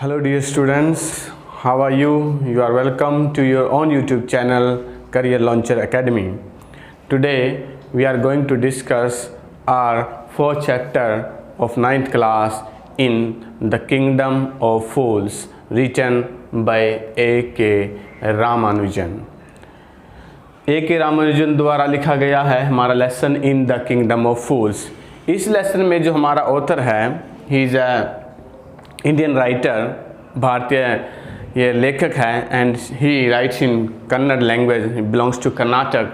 Hello dear students, how are you? You are welcome to your own YouTube channel Career Launcher Academy. Today we are going to discuss our fourth chapter of 9th class in The Kingdom of Fools, written by A.K. Ramanujan. A.K. Ramanujan द्वारा लिखा गया है हमारा lesson in the kingdom of fools. इस lesson में जो हमारा author है, he is a Indian writer, भारतीय ये लेखक है, and he writes in Kannada language, belongs to Karnataka,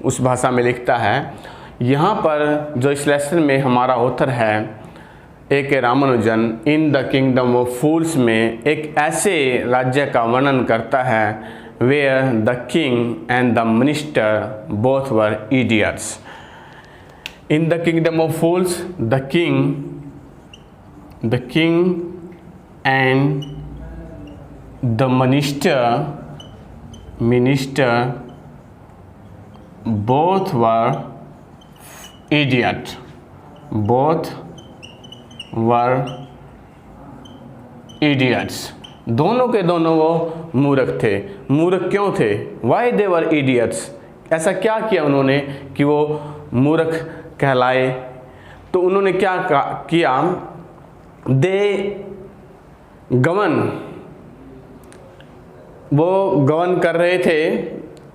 उस भाषा में लिखता है। यहाँ पर जो इस लेसन में हमारा ऑथर है A.K. Ramanujan in the kingdom of fools में एक ऐसे राज्य का वर्णन करता है where the king and the minister both were idiots. In the kingdom of fools the king and the minister both were idiot. Both were idiots. दोनों के दोनों वो मूर्ख थे। मूर्ख क्यों थे? Why they were idiots? ऐसा क्या किया उन्होंने कि वो मूर्ख कहलाए? तो उन्होंने क्या किया? दे गवन, वो गवर्न कर रहे थे,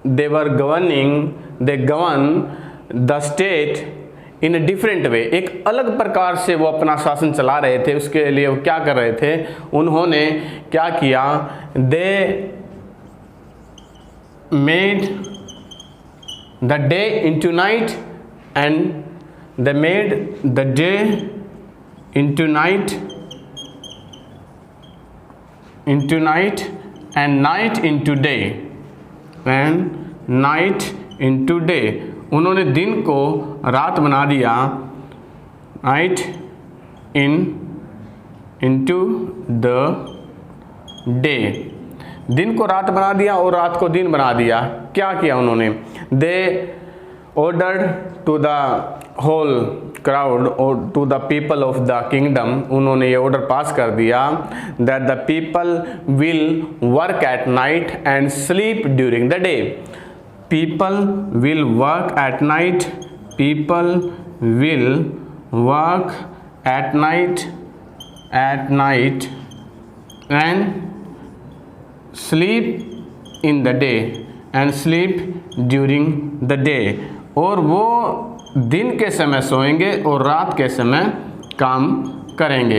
they were governing, they govern the state in a different way, एक अलग प्रकार से वो अपना शासन चला रहे थे। उसके लिए वो क्या कर रहे थे? उन्होंने क्या किया? They made the day into night and they made the day into night and night into day and night into day। उन्होंने दिन को रात बना दिया, night into the day, दिन को रात बना दिया और रात को दिन बना दिया। क्या किया उन्होंने? They ordered to the whole crowd or to the people of the kingdom, उन्होंने ये ऑर्डर पास कर दिया that the people will work at night and sleep during the day। people will work at night, people will work at night and sleep in the day and sleep during the day। और वो दिन के समय सोएंगे और रात के समय काम करेंगे।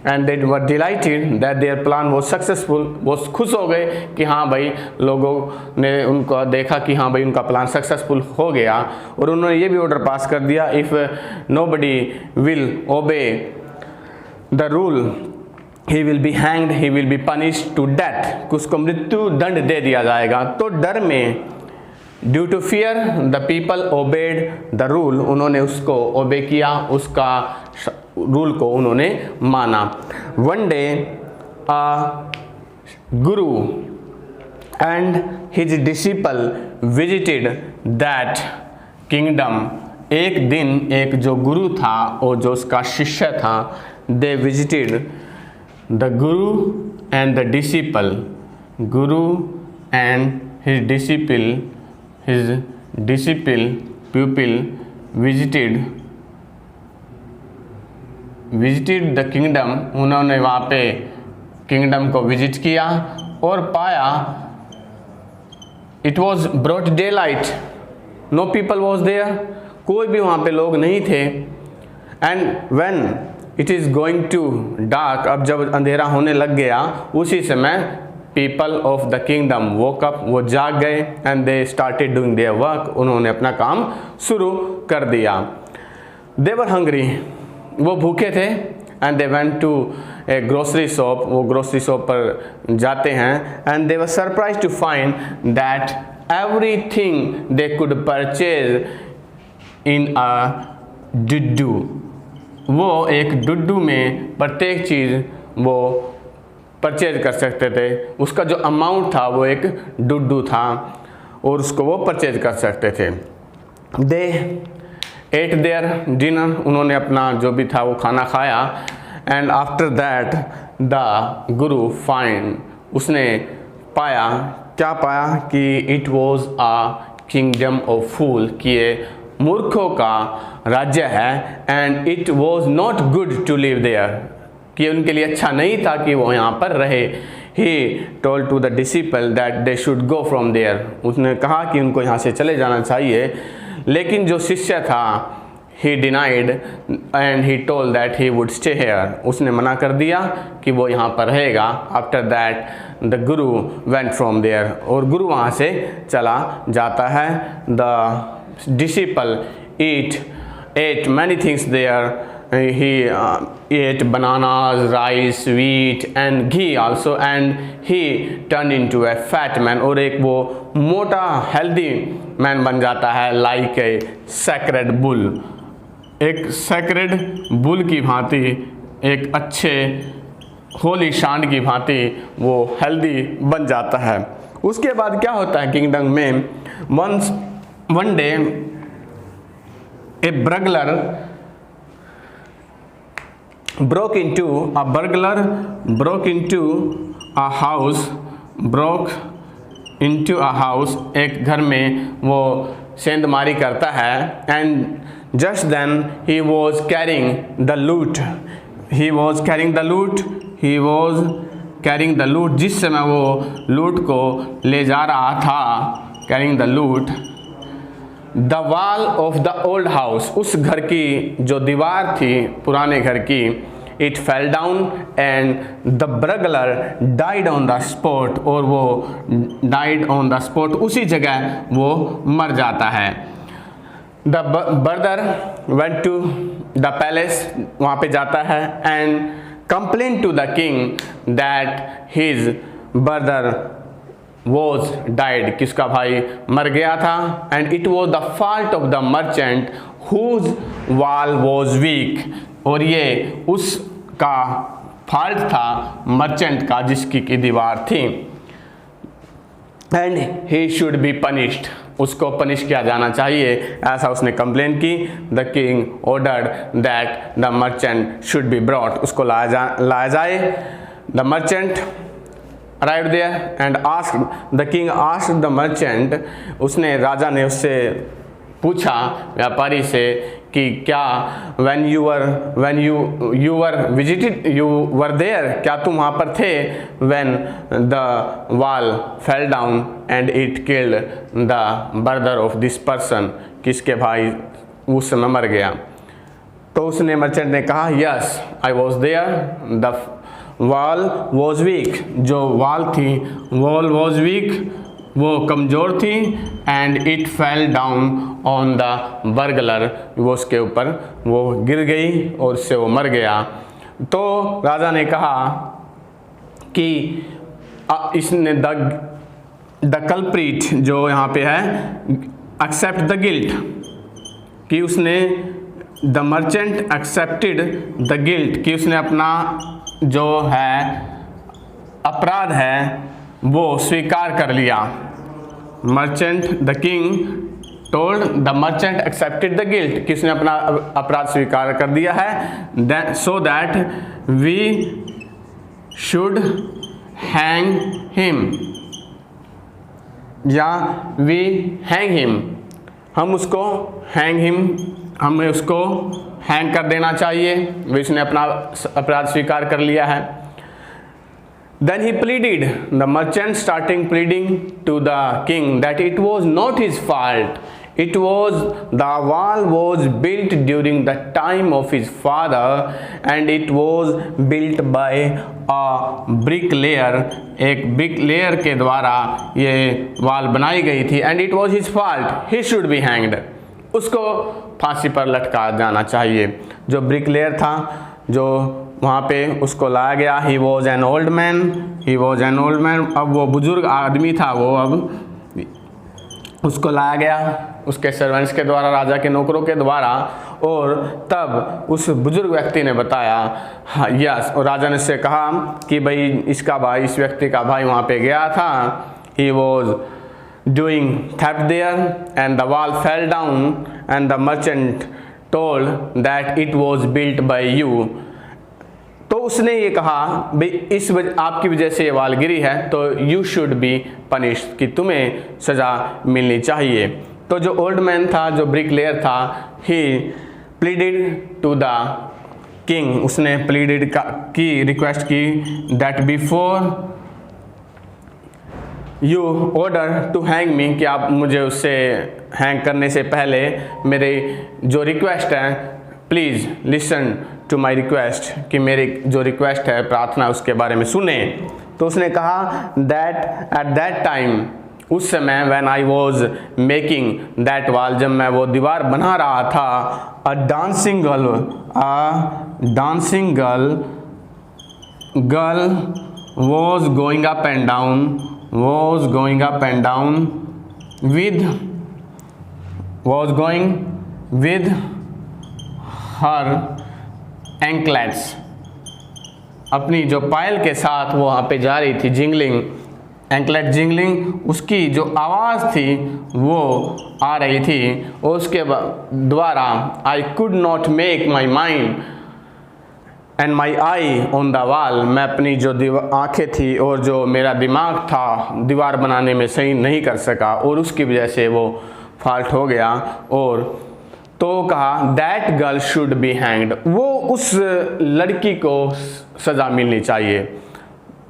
And they were dilated that their plan was successful. वो खुश हो गए कि हाँ भाई, लोगों ने उनको देखा कि हाँ भाई उनका प्लान सक्सेसफुल हो गया। और उन्होंने ये भी ऑर्डर पास कर दिया, if nobody will obey the rule he will be hanged, he will be punished to death, उसको मृत्यु दंड दे दिया जाएगा। तो डर में, due to fear the people obeyed the rule, उन्होंने उसको ओबे किया, उसका रूल को उन्होंने माना। One day a Guru and his disciple visited that kingdom. एक दिन एक जो गुरु था और जो उसका शिष्य था, they visited the Guru and the disciple, Guru and his disciple, his pupil visited the kingdom। उन्होंने वहाँ पे किंगडम को विजिट किया और पाया it was broad daylight, no people was there, कोई भी वहाँ पे लोग नहीं थे। and when it is going to dark, अब जब अंधेरा होने लग गया, उसी समय people of the kingdom woke up, वो जाग गए, and they started doing their work, उन्होंने अपना काम शुरू कर दिया। दे वर हंग्री, वो भूखे थे, and they went to a grocery shop, वो ग्रोसरी शॉप पर जाते हैं, and they were surprise to find that everything they could purchase in a duddu. वो एक डुड्डू में प्रत्येक चीज़ वो परचेज कर सकते थे, उसका जो अमाउंट था वो एक डुड्डू था और उसको वो परचेज कर सकते थे। दे एट देयर डिनर, उन्होंने अपना जो भी था वो खाना खाया, and after that the guru find, उसने पाया, क्या पाया कि it was a kingdom of fool, कि ये मूर्खों का राज्य है, and it was not good to live there, कि उनके लिए अच्छा नहीं था कि वो यहाँ पर रहे। He told to the disciple that they should go from there, उसने कहा कि उनको यहाँ से चले जाना चाहिए, लेकिन जो शिष्य था he denied and he told that he would stay here, उसने मना कर दिया कि वो यहाँ पर रहेगा। after that the guru went from there, और गुरु वहाँ से चला जाता है। the disciple ate many things there, he ate bananas, rice, wheat and ghee also, and he turned into a fat man, और एक वो मोटा healthy man बन जाता है, like a sacred bull, एक सैक्रेड बुल की भांति, एक अच्छे होली शांड की भांति वो हेल्दी बन जाता है। उसके बाद क्या होता है किंगडम में, one day A burglar broke into a house, एक घर में वो सेंधमारी करता है, and just then he was carrying the loot, जिस समय वो लूट को ले जा रहा था, carrying the loot, the wall of the old house, उस घर की जो दीवार थी पुराने घर की, it fell down and the burglar died on the spot, और वो died on the spot, उसी जगह वो मर जाता है। The brother went to the palace, वहाँ पे जाता है, and complained to the king that his brother was died, किसका भाई मर गया था, and it was the fault of the merchant whose wall was weak, और ये उसका फॉल्ट था मर्चेंट का जिसकी की दीवार थी, and he should be punished, उसको पनिश किया जाना चाहिए, ऐसा उसने कंप्लेन की। The king ordered that the merchant should be brought, उसको लाया जाए। The merchant arrived there and asked, the king asked the merchant, उसने राजा ने उससे पूछा व्यापारी से कि क्या when you were there, क्या तुम वहाँ पर थे, when the wall fell down and it killed the brother of this person, किसके भाई उस समय मर गया। तो उसने मर्चेंट ने कहा yes I was there, the wall was weak, जो wall थी wall was weak, वो कमज़ोर थी, and it fell down on the burglar, वो उसके ऊपर वो गिर गई और उससे वो मर गया। तो राजा ने कहा कि इसने द कल्प्रिट जो यहाँ पे है एक्सेप्ट द गिल्ट, कि उसने the merchant accepted the guilt, कि उसने अपना जो है अपराध है वो स्वीकार कर लिया। Merchant, the king told the merchant accepted the guilt, कि उसने अपना अपराध स्वीकार कर दिया है, so that we should hang him, या वी हैंग हिम, हम उसको हमें उसको हैंग कर देना चाहिए, उसने अपना अपराध स्वीकार कर लिया है। Then he pleaded, the merchant starting pleading to the king that it was not his fault. It was the wall was built during the time of his father, and it was built by a bricklayer. एक bricklayer के द्वारा ये वाल बनाई गई थी, and it was his fault. He should be hanged. उसको फांसी पर लटका जाना चाहिए। जो bricklayer था, जो वहाँ पे उसको लाया गया, he was an old man, अब वो बुजुर्ग आदमी था, वो अब उसको लाया गया उसके सर्वेंट्स के द्वारा, राजा के नौकरों के द्वारा, और तब उस बुजुर्ग व्यक्ति ने बताया, हाँ यस, और राजा ने उससे कहा कि भाई इसका भाई, इस व्यक्ति का भाई वहाँ पे गया था, he was doing theft there and the wall fell down and the merchant told that it was built by you, उसने ये कहा भाई इस आपकी वजह से ये वाल गिरी है, तो यू शुड बी पनिश, कि तुम्हें सज़ा मिलनी चाहिए। तो जो ओल्ड मैन था, जो ब्रिकलेयर था, he pleaded to the king, उसने प्लीडेड की रिक्वेस्ट की that before you order to hang me, कि आप मुझे उससे हैंग करने से पहले मेरे जो रिक्वेस्ट है, please listen to my request, कि मेरी जो रिक्वेस्ट है, प्रार्थना, उसके बारे में सुने। तो उसने कहा दैट एट दैट टाइम, उस समय when I was making that wall, जब मैं वो दीवार बना रहा था, अ dancing girl was going up and down with her anklets, अपनी जो पायल के साथ वो वहाँ पे जा रही थी, जिंगलिंग, एंकलेट जिंगलिंग, उसकी जो आवाज़ थी वो आ रही थी, और उसके द्वारा I could not make my mind and my I on the wall, मैं अपनी जो आँखें थी और जो मेरा दिमाग था दीवार बनाने में सही नहीं कर सका, और उसकी वजह से वो फॉल्ट हो गया। और तो कहा that girl should be hanged, वो उस लड़की को सज़ा मिलनी चाहिए।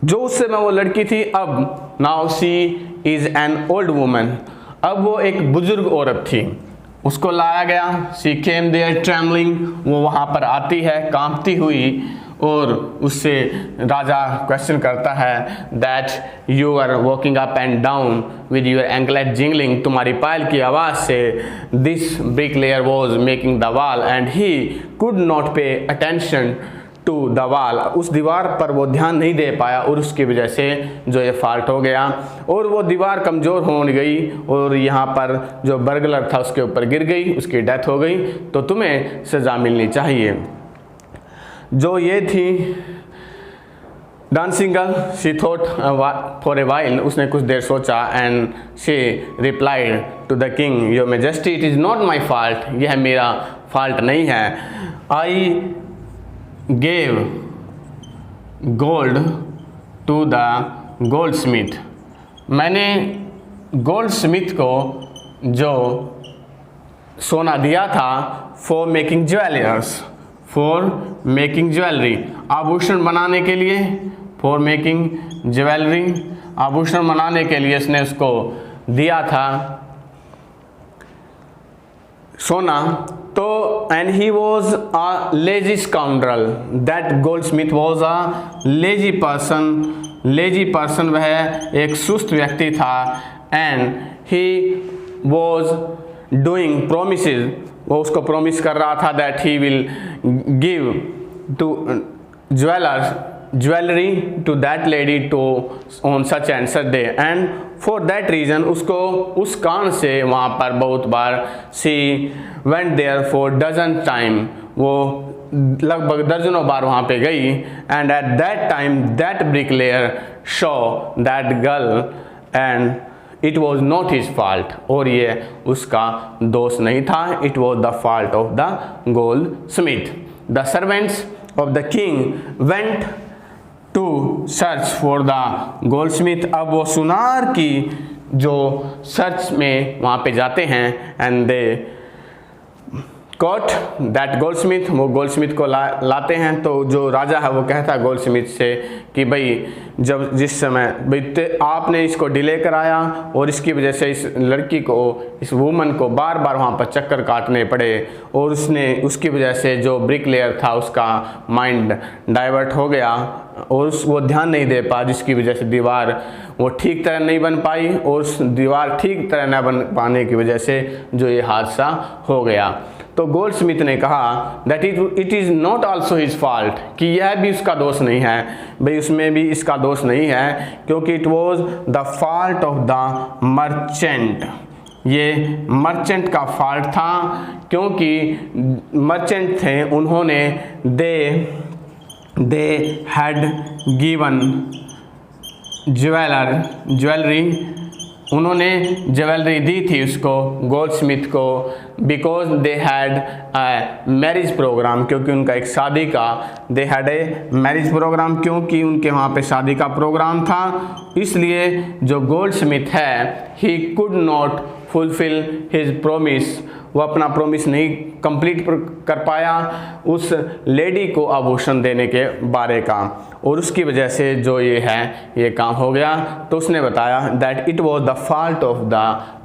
जो उस समय वो लड़की थी, अब now see is an old woman, अब वो एक बुजुर्ग औरत थी, उसको लाया गया। शी केम देयर ट्रेमलिंग, वो वहाँ पर आती है कांपती हुई, और उससे राजा क्वेश्चन करता है that you are walking up and down with your anklet jingling, तुम्हारी पायल की आवाज़ से this bricklayer was making the wall and he could not pay attention to the wall, उस दीवार पर वो ध्यान नहीं दे पाया, और उसकी वजह से जो ये फॉल्ट हो गया, और वो दीवार कमज़ोर हो गई, और यहाँ पर जो बर्गलर था उसके ऊपर गिर गई, उसकी डेथ हो गई, तो तुम्हें सज़ा मिलनी चाहिए। जो ये थी dancing girl, she thought for a while, उसने कुछ देर सोचा, and she replied to the king your majesty it is not my fault, यह मेरा फॉल्ट नहीं है। I gave gold to the goldsmith, मैंने गोल्डस्मिथ को जो सोना दिया था फॉर मेकिंग ज्वेलरी, आभूषण बनाने के लिए, फॉर मेकिंग ज्वेलरी, आभूषण बनाने के लिए इसने उसको दिया था सोना। तो and he was a lazy scoundrel, that goldsmith was a lazy person, वह एक सुस्त व्यक्ति था। And he was doing promises, वो उसको प्रॉमिस कर रहा था that he will give to jewellery to that lady to on such and such day, and for that reason, उसको उस कारण से वहाँ पर बहुत बार she went there for dozen time, वो लगभग दर्जनों बार वहाँ पे गई। And at that time that bricklayer show that girl and it was not his fault, और ये उसका दोष नहीं था, it was the fault of the goldsmith. The servants of the king went to search for the goldsmith, अब वो सुनार की जो सर्च में वहाँ पे जाते हैं, and they caught that Goldsmith, वो गोल्डस्मिथ को लाते हैं। तो जो राजा है वो कहता है गोल्डस्मिथ से कि भाई जब जिस समय भाई आपने इसको डिले कराया, और इसकी वजह से इस लड़की को, इस वूमन को बार बार वहाँ पर चक्कर काटने पड़े, और उसकी वजह से जो ब्रिकलेयर था उसका माइंड डाइवर्ट हो गया, और वो ध्यान नहीं दे पाया, जिसकी वजह से दीवार वो ठीक तरह नहीं बन पाई, और उस दीवार ठीक तरह न बन पाने की वजह से जो ये हादसा हो गया। तो गोल्डस्मिथ ने कहा that it is not also his fault, कि यह भी उसका दोष नहीं है, भाई उसमें भी इसका दोष नहीं है, क्योंकि it was the fault of the merchant, ये मर्चेंट का फॉल्ट था, क्योंकि मर्चेंट थे, उन्होंने दे हैड गिवन ज्वेलरी उन्होंने ज्वेलरी दी थी उसको, गोल्ड स्मिथ को, because they had marriage programme, क्योंकि उनका एक शादी का, they had a marriage programme, क्योंकि उनके वहाँ पे शादी का प्रोग्राम था। इसलिए जो गोल्ड स्मिथ है, he could not fulfil his promise, वो अपना प्रोमिस नहीं कंप्लीट कर पाया उस लेडी को आभूषण देने के बारे का, और उसकी वजह से जो ये है ये काम हो गया। तो उसने बताया that it was the fault of the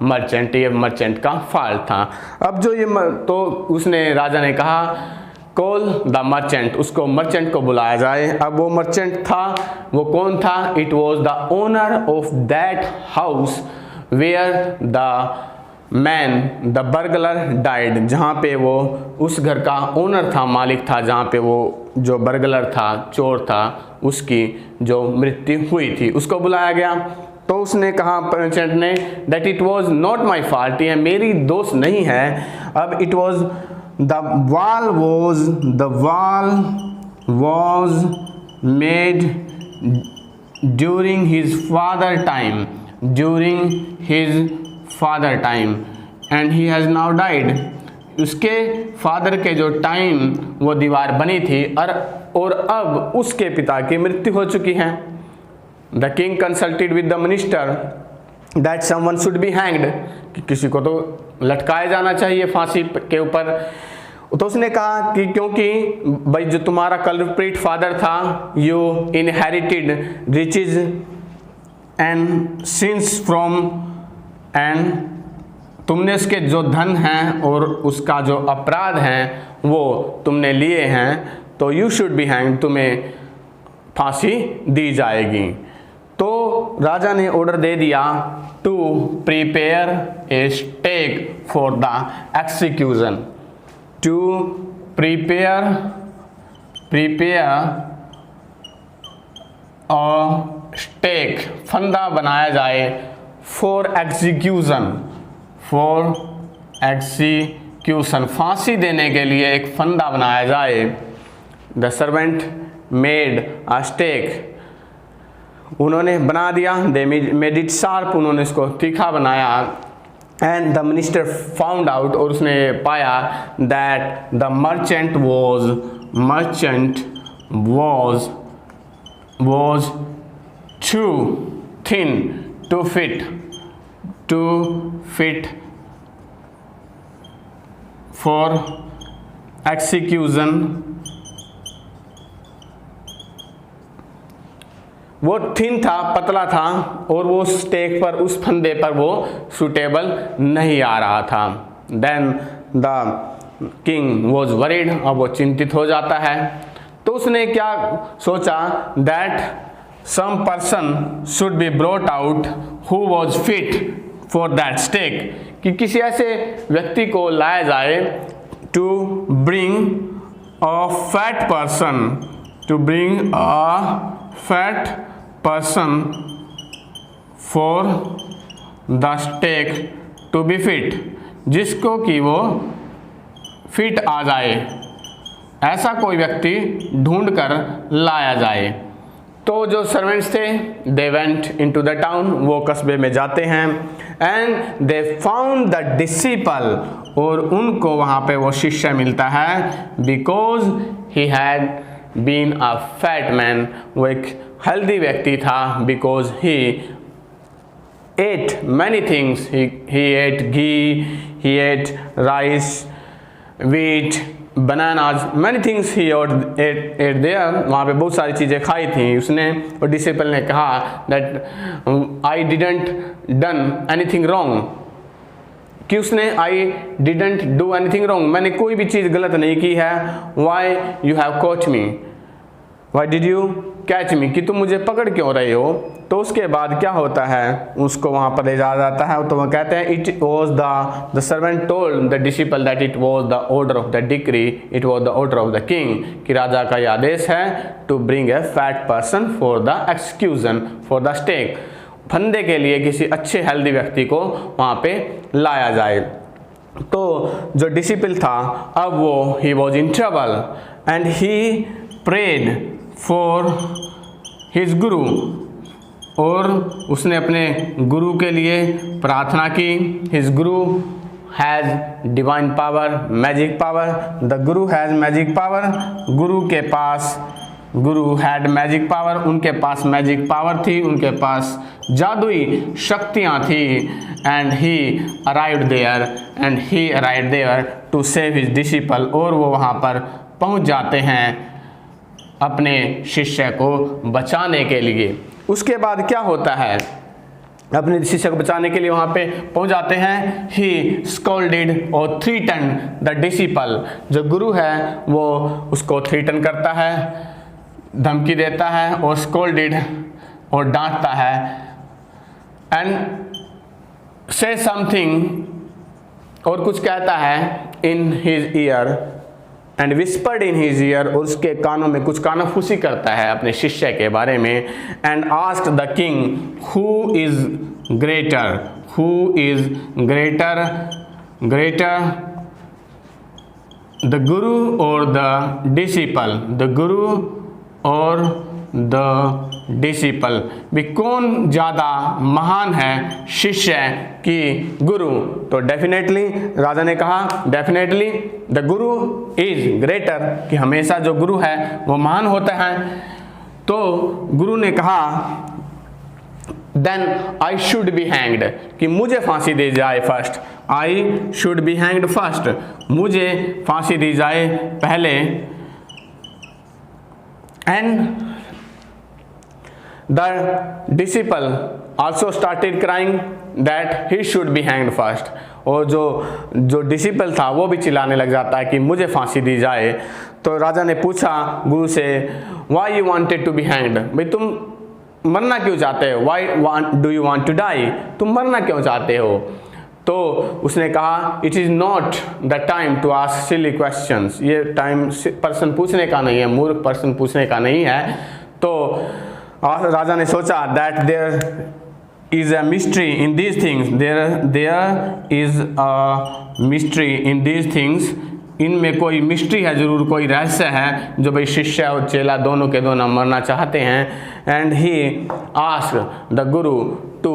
merchant, ये मर्चेंट का फॉल्ट था। अब जो ये तो उसने, राजा ने कहा कॉल द मर्चेंट, उसको मर्चेंट को बुलाया जाए। अब वो मर्चेंट था, वो कौन था? It was the owner of that house where the man the burglar died, जहाँ पे वो उस घर का ओनर था, मालिक था, जहाँ पे वो जो बर्गलर था, चोर था, उसकी जो मृत्यु हुई थी, उसको बुलाया गया। तो उसने कहा मर्चेंट ने that it was not my fault, ये मेरी दोस्त नहीं है। अब it was the wall was made during his father time, father time and he has now died, उसके फादर के जो टाइम वो दीवार बनी थी और अब उसके पिता की मृत्यु हो चुकी है। The king consulted with the minister that someone should be hanged, कि किसी को तो लटकाया जाना चाहिए फांसी के ऊपर। तो उसने कहा कि क्योंकि भाई जो तुम्हारा कल्प्रिट फादर था, you inherited riches and sins from, and तुमने उसके जो धन हैं और उसका जो अपराध हैं वो तुमने लिए हैं, तो यू शुड बी हैंग, तुम्हें फांसी दी जाएगी। तो राजा ने ऑर्डर दे दिया to prepare a stake for the execution, to prepare a stake, फंदा बनाया जाए, फॉर एग्जीक्यूशन, फांसी देने के लिए एक फंदा बनाया जाए। The servant made a stake, उन्होंने बना दिया, दे मेड इट शार्प, उन्होंने इसको तीखा बनाया। And the minister found out, और उसने पाया that the merchant was too thin to fit for execution, वो थिन था, पतला था, और वो स्टेक पर, उस फंदे पर वो सूटेबल नहीं आ रहा था। Then the king was worried, अब वो चिंतित हो जाता है। तो उसने क्या सोचा that some person should be brought out who was fit for that stake, कि किसी ऐसे व्यक्ति को लाया जाए, to bring a fat person for the stake to be fit, जिसको कि वो फिट आ जाए, ऐसा कोई व्यक्ति ढूंढ कर लाया जाए। तो जो सर्वेंट्स थे, they went into the town, वो कस्बे में जाते हैं, and they found the disciple, और उनको वहाँ पे वो शिष्य मिलता है, because he had been a fat man, वो एक हेल्दी व्यक्ति था, because he ate many things, he ate ghee, he ate rice, wheat, bananas, many things he ate there, वहाँ पे बहुत सारी चीज़ें खाई थी उसने। और डिसिपल ने कहा that I didn't done anything wrong, कि उसने I didn't do anything wrong, मैंने कोई भी चीज़ गलत नहीं की है। Why you have caught me, why did you catch मी, कि तुम मुझे पकड़ क्यों रहे हो। तो उसके बाद क्या होता है, उसको वहाँ पर ले जाया जाता है। तो वह कहते हैं it was the servant told the disciple that it was the order of the decree, it was the order of the king, कि राजा का यह आदेश है to bring a fat person for the execution for the stake, फंदे के लिए किसी अच्छे हेल्दी व्यक्ति को वहाँ पे लाया जाए। तो जो डिसिपल था, अब वो he was in trouble and he prayed for his guru, और उसने अपने गुरु के लिए प्रार्थना की। His Guru has divine power, magic power. The Guru has magic power. गुरु के पास, गुरु हैड मैजिक पावर, उनके पास मैजिक पावर थी, उनके पास जादुई शक्तियाँ थी। And he arrived there to save his disciple, और वो वहाँ पर पहुँच जाते हैं अपने शिष्य को बचाने के लिए। उसके बाद क्या होता है, अपने शिष्य को बचाने के लिए वहाँ पे पहुँच जाते हैं। ही स्कोल्डेड और थ्रीटन द डिसिपल, जो गुरु है वो उसको थ्रीटन करता है, धमकी देता है, और स्कोल्डेड और डांटता है। एंड से समथिंग, और कुछ कहता है in his year, and whispered in his year, और उसके कानों में कुछ कानाफूसी करता है अपने शिष्य के बारे में। And asked the king who is greater, the गुरु और द डिसिपल, द गुरु और द डिसिपल, भी कौन ज़्यादा महान है, शिष्य की गुरु। तो डेफिनेटली राजा ने कहा definitely the Guru is greater, कि हमेशा जो गुरु है वो महान होता है। तो गुरु ने कहा then I should be hanged, कि मुझे फांसी दी जाए first. I should be hanged first, मुझे फांसी दी जाए पहले। And the disciple also started crying that he should be hanged first, और जो डिसिपल था वो भी चिल्लाने लग जाता है कि मुझे फांसी दी जाए। तो राजा ने पूछा गुरु से why you wanted to be hanged, भाई तुम मरना क्यों चाहते हो, why do you want to die, तुम मरना क्यों चाहते हो। तो उसने कहा it is not the time to ask silly questions, ये टाइम पर्सन पूछने का नहीं है, मूर्ख पर्सन पूछने का नहीं है। तो राजा ने सोचा that there is a mystery in these things, there is a mystery in these things, इनमें कोई मिस्ट्री है, जरूर कोई रहस्य है जो भाई शिष्य और चेला दोनों के दोनों मरना चाहते हैं। And he asked the Guru to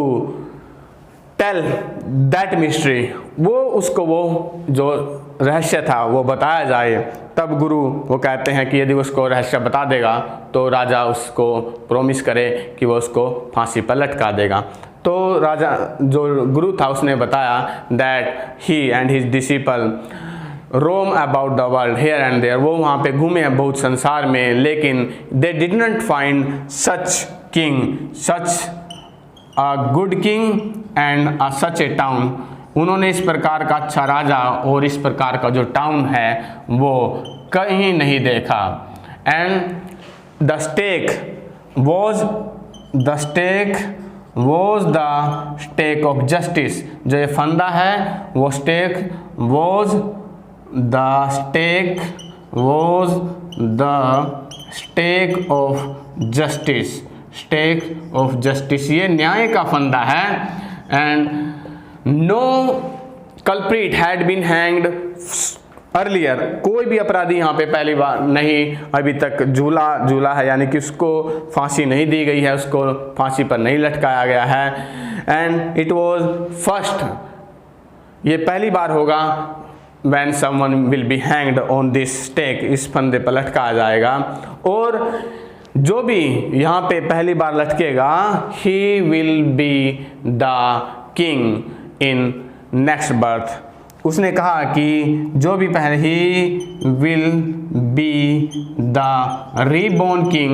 tell that mystery, वो उसको वो जो रहस्य था वो बताया जाए। तब गुरु वो कहते हैं कि यदि उसको रहस्य बता देगा तो राजा उसको प्रॉमिस करे कि वो उसको फांसी पर लटका देगा। तो राजा जो गुरु था उसने बताया that he and his disciple roam about the world here and there, वो वहाँ पे घूमे हैं बहुत संसार में, लेकिन they did not find such king, such a good king and a such a town, उन्होंने इस प्रकार का अच्छा राजा और इस प्रकार का जो टाउन है वो कहीं नहीं देखा। And the stake was the stake of justice, जो ये फंदा है वो stake was the stake of justice, ये न्याय का फंदा है। And no culprit had been hanged earlier, कोई भी अपराधी यहाँ पे पहली बार नहीं अभी तक झूला है, यानी कि उसको फांसी नहीं दी गई है, उसको फांसी पर नहीं लटकाया गया है। एंड इट वॉज फर्स्ट, ये पहली बार होगा when someone will be hanged on this stake, इस फंदे पर लटकाया जाएगा। और जो भी यहाँ पे पहली बार लटकेगा he will be the king in next birth, उसने कहा कि जो भी पहले he will be the reborn king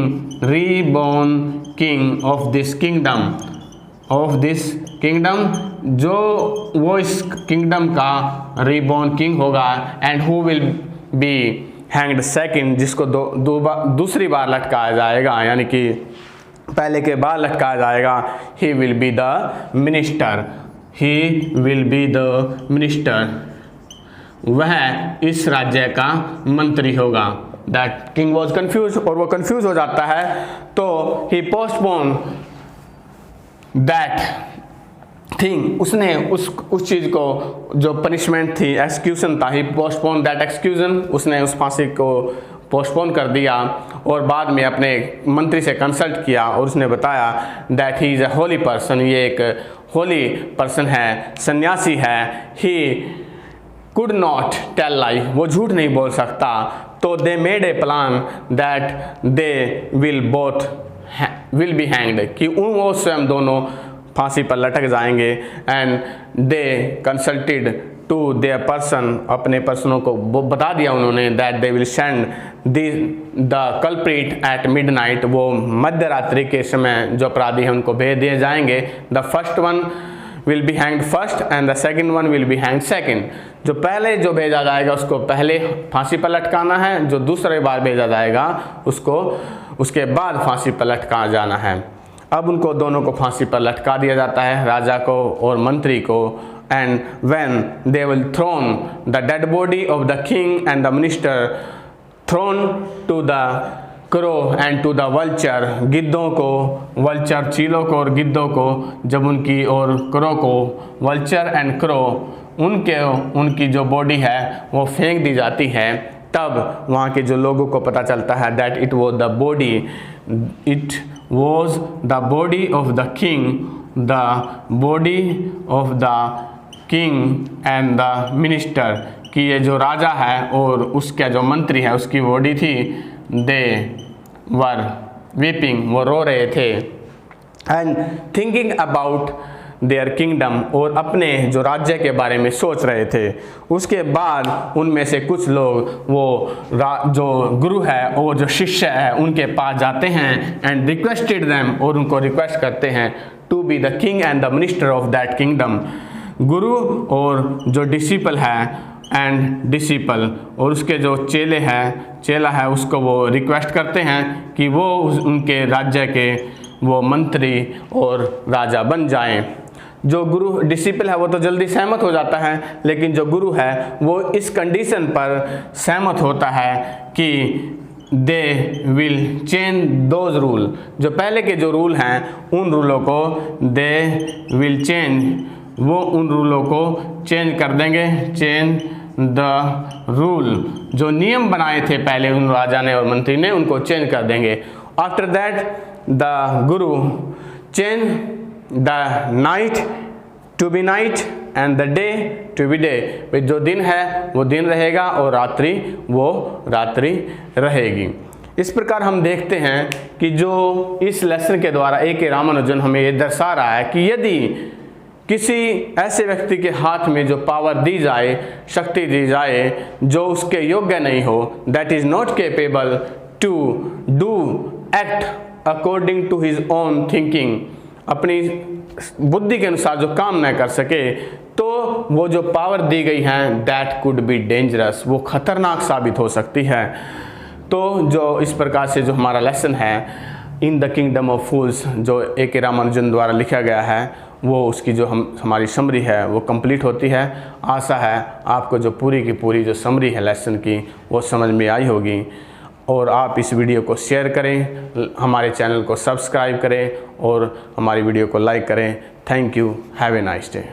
of this kingdom, जो वो इस किंगडम का रीबॉर्न किंग होगा। And who will be hanged second, जिसको दूसरी बार लटकाया जाएगा, यानी कि पहले के बाद लटकाया जाएगा। ही विल बी द मिनिस्टर, वह इस राज्य का मंत्री होगा। दैट किंग वॉज कंफ्यूज, और वो कंफ्यूज हो जाता है। तो ही पोस्टपोन दैट थिंग, उसने उस चीज़ को जो पनिशमेंट थी, एक्सक्यूशन था, ही पोस्टपोन दैट एक्सक्यूशन, उसने उस फांसी को पोस्टपोन कर दिया और बाद में अपने मंत्री से कंसल्ट किया और उसने बताया that he is a holy person, ये एक होली पर्सन है, सन्यासी है, he could not tell lie, वो झूठ नहीं बोल सकता। तो they made a plan that they will be hanged, कि वो स्वयं दोनों फांसी पर लटक जाएंगे। And they consulted to their person, अपने पर्सनों को बता दिया उन्होंने that they will send the culprit at midnight, वो मध्य रात्रि के समय जो अपराधी हैं उनको भेज दिए जाएंगे। The first one will be hanged first and the second one will be hanged second, जो पहले जो भेजा जाएगा उसको पहले फांसी पर लटकाना है, जो दूसरे बार भेजा जाएगा उसको उसके बाद फांसी पर लटका जाना है। अब उनको दोनों को फांसी पर लटका दिया जाता है, राजा को और मंत्री को। And when they will thrown the dead body of the king and the minister thrown to the crow and to the vulture, गिद्धों को, वल्चर चीलों को और गिद्धों को, जब उनकी और क्रो को, वल्चर एंड क्रो उनकी जो बॉडी है वो फेंक दी जाती है, तब वहाँ के जो लोगों को पता चलता है that it was the body of the king, the body of the king and the minister, कि ये जो राजा है और उसका जो मंत्री है उसकी बॉडी थी। दे वर वीपिंग, वो रो रहे थे। And thinking about their kingdom, और अपने जो राज्य के बारे में सोच रहे थे। उसके बाद उनमें से कुछ लोग वो जो गुरु है और जो शिष्य है उनके पास जाते हैं एंड रिक्वेस्टेड देम, और उनको रिक्वेस्ट करते हैं to be the king and the minister of that kingdom. गुरु और जो डिसिपल है एंड डिसिपल और उसके जो चेला है उसको वो रिक्वेस्ट करते हैं कि वो उनके राज्य के वो मंत्री और राजा बन जाएं। जो गुरु डिसिपल है वो तो जल्दी सहमत हो जाता है, लेकिन जो गुरु है वो इस कंडीशन पर सहमत होता है कि they will change those rule, जो पहले के जो रूल हैं उन रूलों को दे विल चेंज, वो उन रूलों को चेंज कर देंगे। चेंज द रूल, जो नियम बनाए थे पहले उन राजा ने और मंत्री ने उनको चेंज कर देंगे। After that the guru change the night to be night and the day to be day, जो दिन है वो दिन रहेगा और रात्रि वो रात्रि रहेगी। इस प्रकार हम देखते हैं कि जो इस लेसन के द्वारा A.K. रामानुजन हमें ये दर्शा रहा है कि यदि किसी ऐसे व्यक्ति के हाथ में जो पावर दी जाए, शक्ति दी जाए, जो उसके योग्य नहीं हो, that is not capable to do act according to his own thinking, अपनी बुद्धि के अनुसार जो काम न कर सके, तो वो जो पावर दी गई है दैट कुड बी डेंजरस, वो खतरनाक साबित हो सकती है। तो जो इस प्रकार से जो हमारा लेसन है इन द किंगडम ऑफ फूल्स, जो A.K. रामानुजन द्वारा लिखा गया है, वो उसकी जो हमारी समरी है वो कंप्लीट होती है। आशा है आपको जो पूरी की पूरी जो समरी है लेसन की वो समझ में आई होगी, और आप इस वीडियो को शेयर करें, हमारे चैनल को सब्सक्राइब करें और हमारी वीडियो को लाइक करें। Thank you, have a nice day.